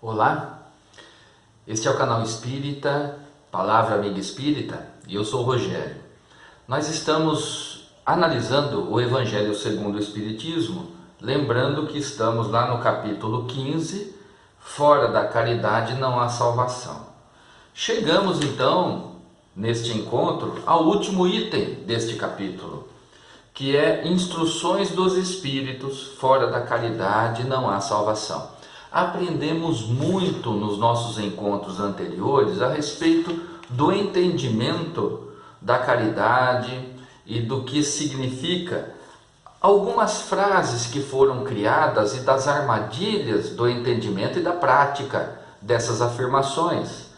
Olá, este é o canal Espírita, Palavra Amiga Espírita, e eu sou o Rogério. Nós estamos analisando o Evangelho segundo o Espiritismo, lembrando que estamos lá no capítulo 15, fora da caridade não há salvação. Chegamos então, neste encontro, ao último item deste capítulo, que é Instruções dos Espíritos, fora da caridade não há salvação. Aprendemos muito nos nossos encontros anteriores a respeito do entendimento da caridade e do que significa algumas frases que foram criadas e das armadilhas do entendimento e da prática dessas afirmações,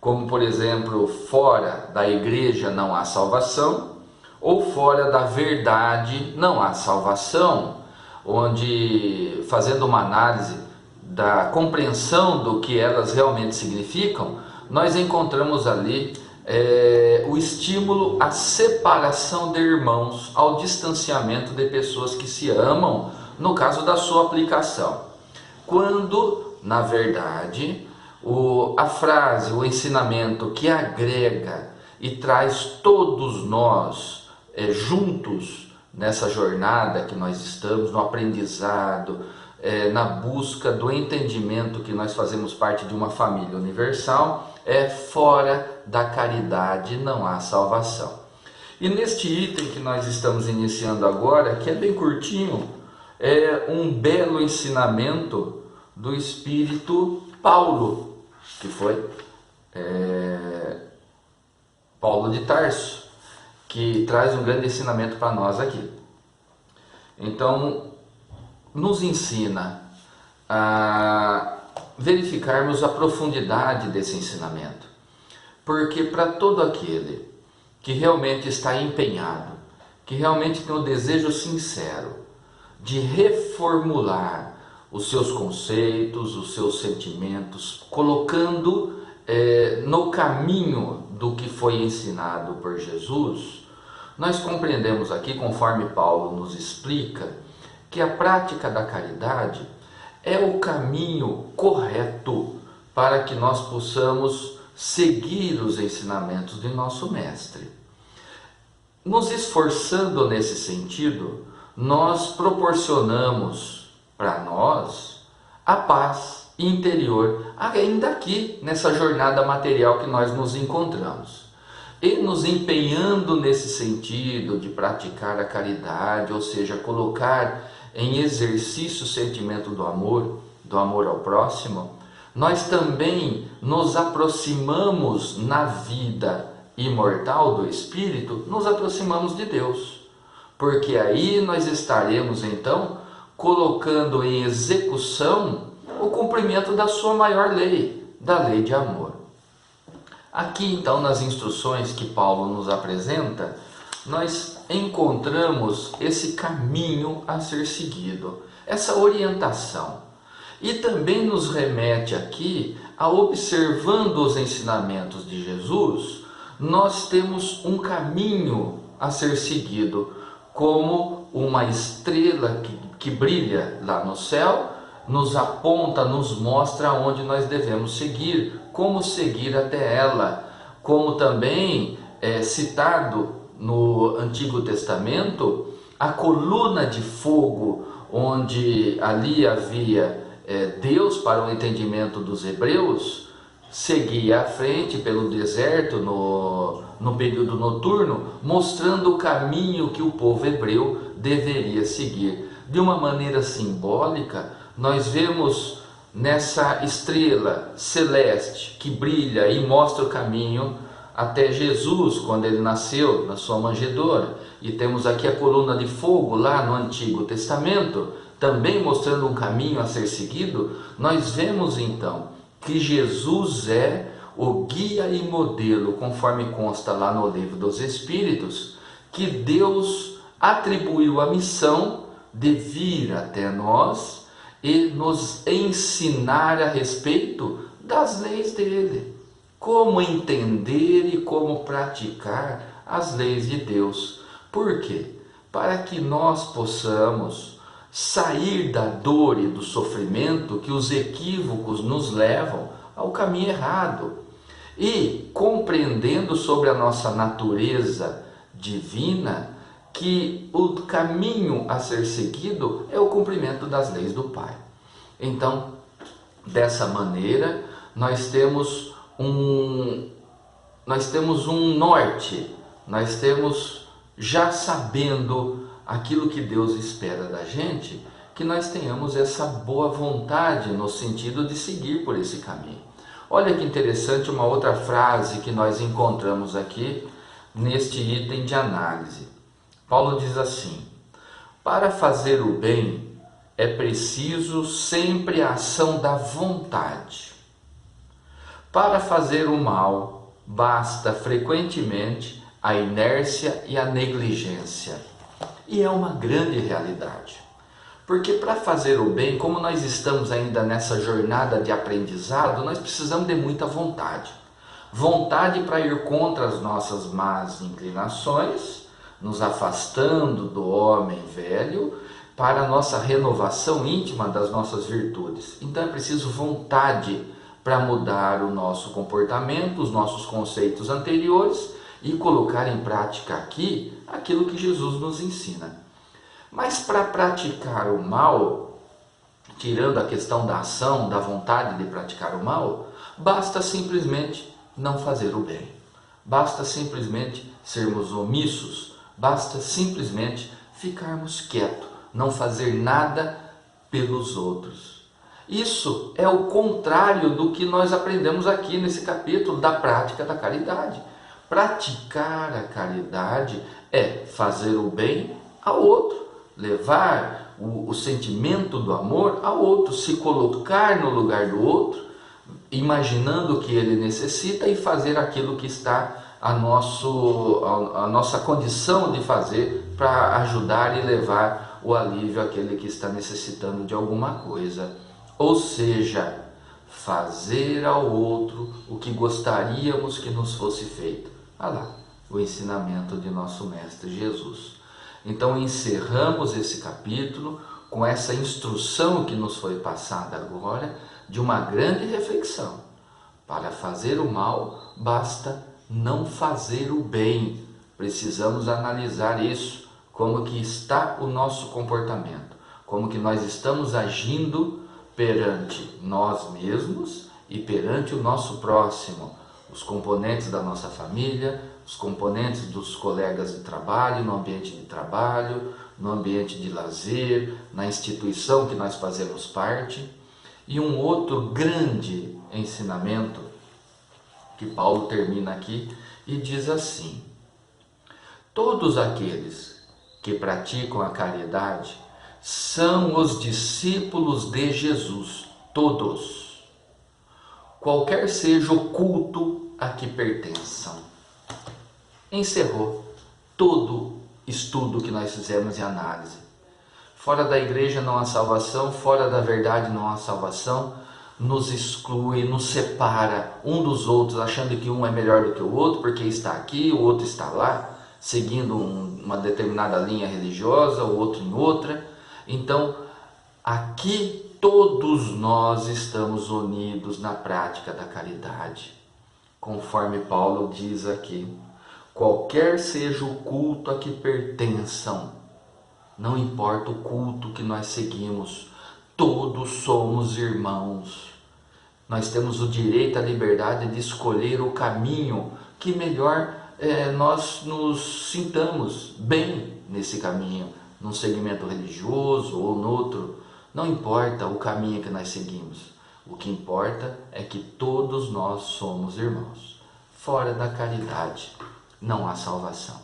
como por exemplo, fora da igreja não há salvação, ou fora da verdade não há salvação, onde, fazendo uma análise da compreensão do que elas realmente significam, nós encontramos ali o estímulo à separação de irmãos, ao distanciamento de pessoas que se amam, no caso da sua aplicação. Quando, na verdade, a frase, o ensinamento que agrega e traz todos nós juntos nessa jornada que nós estamos, no aprendizado, na busca do entendimento que nós fazemos parte de uma família universal, fora da caridade não há salvação. E neste item que nós estamos iniciando agora, que é bem curtinho, é um belo ensinamento do Espírito Paulo, que foi Paulo de Tarso, que traz um grande ensinamento para nós aqui. Então, nos ensina a verificarmos a profundidade desse ensinamento, porque para todo aquele que realmente está empenhado, que realmente tem o desejo sincero de reformular os seus conceitos, os seus sentimentos, colocando no caminho do que foi ensinado por Jesus, nós compreendemos aqui, conforme Paulo nos explica, que a prática da caridade é o caminho correto para que nós possamos seguir os ensinamentos de nosso Mestre. Nos esforçando nesse sentido, nós proporcionamos para nós a paz interior, ainda aqui nessa jornada material que nós nos encontramos. E nos empenhando nesse sentido de praticar a caridade, ou seja, colocar em exercício o sentimento do amor ao próximo, nós também nos aproximamos na vida imortal do Espírito, nos aproximamos de Deus, porque aí nós estaremos então colocando em execução o cumprimento da sua maior lei, da lei de amor. Aqui então, nas instruções que Paulo nos apresenta, nós encontramos esse caminho a ser seguido, essa orientação. E também nos remete aqui a, observando os ensinamentos de Jesus, nós temos um caminho a ser seguido, como uma estrela que brilha lá no céu, nos aponta, nos mostra onde nós devemos seguir, como seguir até ela, como também citado no Antigo Testamento, a coluna de fogo, onde ali havia Deus para o entendimento dos hebreus, seguia à frente pelo deserto no período noturno, mostrando o caminho que o povo hebreu deveria seguir. De uma maneira simbólica, nós vemos nessa estrela celeste que brilha e mostra o caminho até Jesus, quando ele nasceu na sua manjedoura. E temos aqui a coluna de fogo lá no Antigo Testamento, também mostrando um caminho a ser seguido. Nós vemos então que Jesus é o guia e modelo, conforme consta lá no Livro dos Espíritos, que Deus atribuiu a missão de vir até nós e nos ensinar a respeito das leis dele, como entender e como praticar as leis de Deus. Por quê? Para que nós possamos sair da dor e do sofrimento que os equívocos nos levam ao caminho errado e compreendendo sobre a nossa natureza divina que o caminho a ser seguido é o cumprimento das leis do Pai. Então, dessa maneira, nós temos um norte, nós temos, já sabendo aquilo que Deus espera da gente, que nós tenhamos essa boa vontade no sentido de seguir por esse caminho. Olha que interessante uma outra frase que nós encontramos aqui neste item de análise. Paulo diz assim: para fazer o bem é preciso sempre a ação da vontade. Para fazer o mal, basta frequentemente a inércia e a negligência. E é uma grande realidade. Porque para fazer o bem, como nós estamos ainda nessa jornada de aprendizado, nós precisamos de muita vontade. Vontade para ir contra as nossas más inclinações, nos afastando do homem velho, para a nossa renovação íntima das nossas virtudes. Então é preciso vontade para mudar o nosso comportamento, os nossos conceitos anteriores e colocar em prática aqui aquilo que Jesus nos ensina. Mas para praticar o mal, tirando a questão da ação, da vontade de praticar o mal, basta simplesmente não fazer o bem. Basta simplesmente sermos omissos, basta simplesmente ficarmos quietos, não fazer nada pelos outros. Isso é o contrário do que nós aprendemos aqui nesse capítulo da prática da caridade. Praticar a caridade é fazer o bem ao outro, levar o sentimento do amor ao outro, se colocar no lugar do outro, imaginando o que ele necessita e fazer aquilo que está a nossa condição de fazer para ajudar e levar o alívio àquele que está necessitando de alguma coisa. Ou seja, fazer ao outro o que gostaríamos que nos fosse feito. Olha lá, o ensinamento de nosso Mestre Jesus. Então encerramos esse capítulo com essa instrução que nos foi passada agora de uma grande reflexão. Para fazer o mal, basta não fazer o bem. Precisamos analisar isso, como que está o nosso comportamento, como que nós estamos agindo perante nós mesmos e perante o nosso próximo, os componentes da nossa família, os componentes dos colegas de trabalho, no ambiente de trabalho, no ambiente de lazer, na instituição que nós fazemos parte. E um outro grande ensinamento que Paulo termina aqui e diz assim: todos aqueles que praticam a caridade são os discípulos de Jesus, todos, qualquer seja o culto a que pertençam. Encerrou todo estudo que nós fizemos em análise. Fora da igreja não há salvação, fora da verdade não há salvação, nos exclui, nos separa um dos outros, achando que um é melhor do que o outro, porque está aqui, o outro está lá, seguindo uma determinada linha religiosa, o outro em outra. Então, aqui todos nós estamos unidos na prática da caridade, conforme Paulo diz aqui. Qualquer seja o culto a que pertençam, não importa o culto que nós seguimos, todos somos irmãos. Nós temos o direito à liberdade de escolher o caminho que melhor nós nos sintamos bem nesse caminho, num segmento religioso ou no outro. Não importa o caminho que nós seguimos, o que importa é que todos nós somos irmãos. Fora da caridade não há salvação.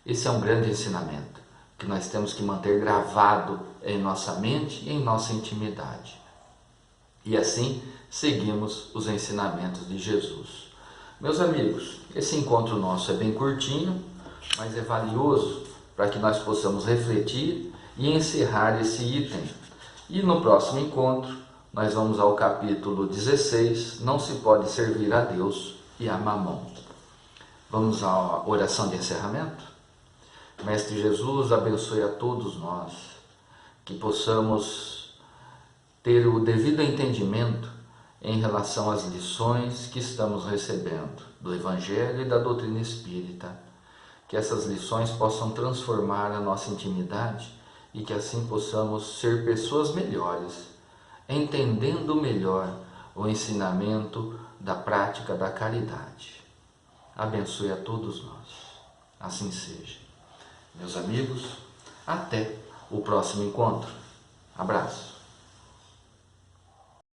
Esse é um grande ensinamento que nós temos que manter gravado em nossa mente e em nossa intimidade. E assim seguimos os ensinamentos de Jesus. Meus amigos, esse encontro nosso é bem curtinho, mas é valioso para que nós possamos refletir e encerrar esse item. E no próximo encontro nós vamos ao capítulo 16, não se pode servir a Deus e a Mamon. Vamos à oração de encerramento? Mestre Jesus, abençoe a todos nós, que possamos ter o devido entendimento em relação às lições que estamos recebendo do Evangelho e da doutrina espírita, que essas lições possam transformar a nossa intimidade e que assim possamos ser pessoas melhores, entendendo melhor o ensinamento da prática da caridade. Abençoe a todos nós. Assim seja. Meus amigos, até o próximo encontro. Abraço.